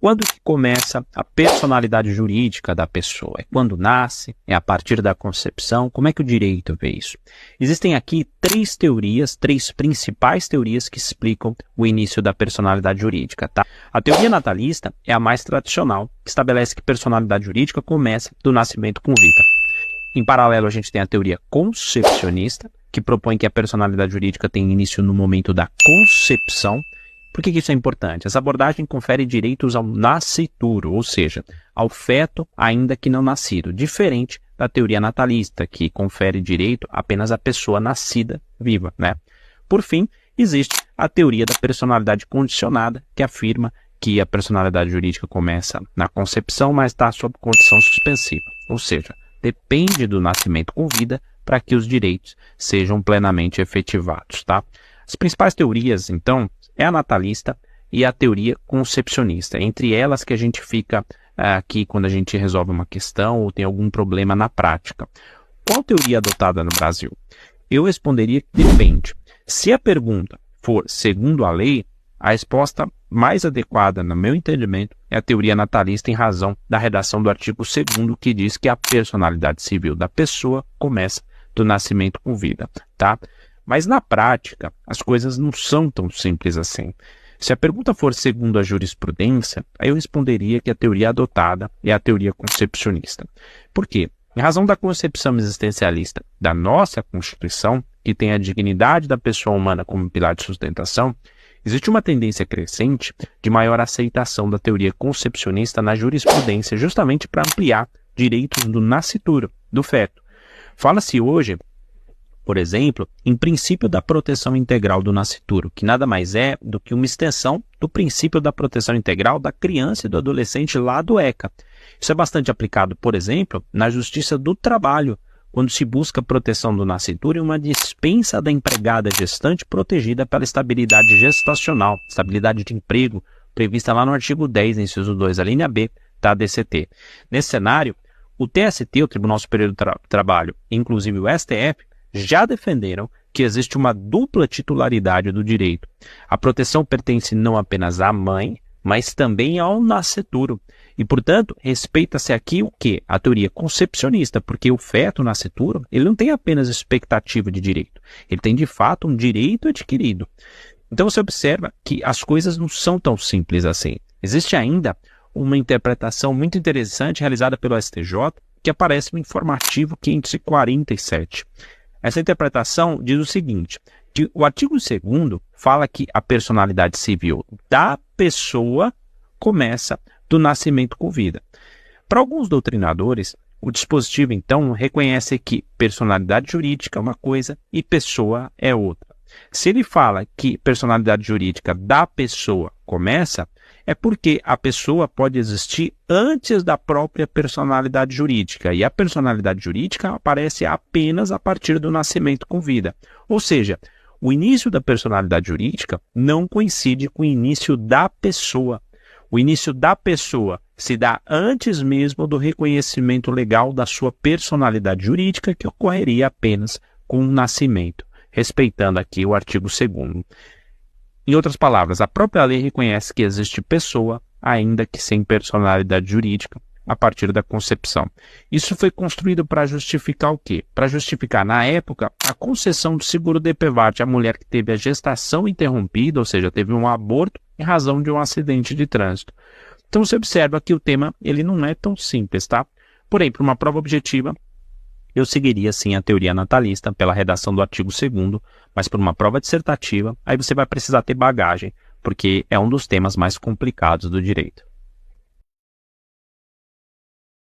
Quando que começa a personalidade jurídica da pessoa? É quando nasce? É a partir da concepção? Como é que o direito vê isso? Existem aqui três principais teorias que explicam o início da personalidade jurídica, tá? A teoria natalista é a mais tradicional, que estabelece que personalidade jurídica começa do nascimento com vida. Em paralelo, a gente tem a teoria concepcionista, que propõe que a personalidade jurídica tem início no momento da concepção. Por que isso é importante? Essa abordagem confere direitos ao nascituro, ou seja, ao feto ainda que não nascido, diferente da teoria natalista, que confere direito apenas à pessoa nascida viva, né? Por fim, existe a teoria da personalidade condicionada, que afirma que a personalidade jurídica começa na concepção, mas está sob condição suspensiva, ou seja, depende do nascimento com vida para que os direitos sejam plenamente efetivados, tá? As principais teorias, então, é a natalista e a teoria concepcionista. Entre elas que a gente fica aqui quando a gente resolve uma questão ou tem algum problema na prática. Qual teoria adotada no Brasil? Eu responderia que depende. Se a pergunta for segundo a lei, a resposta mais adequada, no meu entendimento, é a teoria natalista em razão da redação do artigo 2º, que diz que a personalidade civil da pessoa começa do nascimento com vida, tá? Mas na prática, as coisas não são tão simples assim. Se a pergunta for segundo a jurisprudência, aí eu responderia que a teoria adotada é a teoria concepcionista. Por quê? Em razão da concepção existencialista da nossa Constituição, que tem a dignidade da pessoa humana como pilar de sustentação, existe uma tendência crescente de maior aceitação da teoria concepcionista na jurisprudência, justamente para ampliar direitos do nascituro, do feto. Fala-se hoje, por exemplo, em princípio da proteção integral do nascituro, que nada mais é do que uma extensão do princípio da proteção integral da criança e do adolescente lá do ECA. Isso é bastante aplicado, por exemplo, na Justiça do Trabalho, quando se busca a proteção do nascituro e uma dispensa da empregada gestante protegida pela estabilidade gestacional, estabilidade de emprego, prevista lá no artigo 10, inciso 2, a linha B da DCT. Nesse cenário, o TST, o Tribunal Superior do Trabalho, inclusive o STF, já defenderam que existe uma dupla titularidade do direito. A proteção pertence não apenas à mãe, mas também ao nascituro. E, portanto, respeita-se aqui o quê? A teoria concepcionista, porque o feto nascituro, ele não tem apenas expectativa de direito, ele tem, de fato, um direito adquirido. Então, você observa que as coisas não são tão simples assim. Existe ainda uma interpretação muito interessante realizada pelo STJ, que aparece no informativo 547. Essa interpretação diz o seguinte, que o artigo 2º fala que a personalidade civil da pessoa começa do nascimento com vida. Para alguns doutrinadores, o dispositivo, então, reconhece que personalidade jurídica é uma coisa e pessoa é outra. Se ele fala que personalidade jurídica da pessoa começa, é porque a pessoa pode existir antes da própria personalidade jurídica, e a personalidade jurídica aparece apenas a partir do nascimento com vida. Ou seja, o início da personalidade jurídica não coincide com o início da pessoa. O início da pessoa se dá antes mesmo do reconhecimento legal da sua personalidade jurídica, que ocorreria apenas com o nascimento, respeitando aqui o artigo 2º. Em outras palavras, a própria lei reconhece que existe pessoa, ainda que sem personalidade jurídica, a partir da concepção. Isso foi construído para justificar o quê? Para justificar, na época, a concessão do seguro-DPVAT à mulher que teve a gestação interrompida, ou seja, teve um aborto em razão de um acidente de trânsito. Então, você observa que o tema ele não é tão simples, tá? Porém, para uma prova objetiva, eu seguiria, sim, a teoria natalista pela redação do artigo 2º, mas por uma prova dissertativa, aí você vai precisar ter bagagem, porque é um dos temas mais complicados do direito.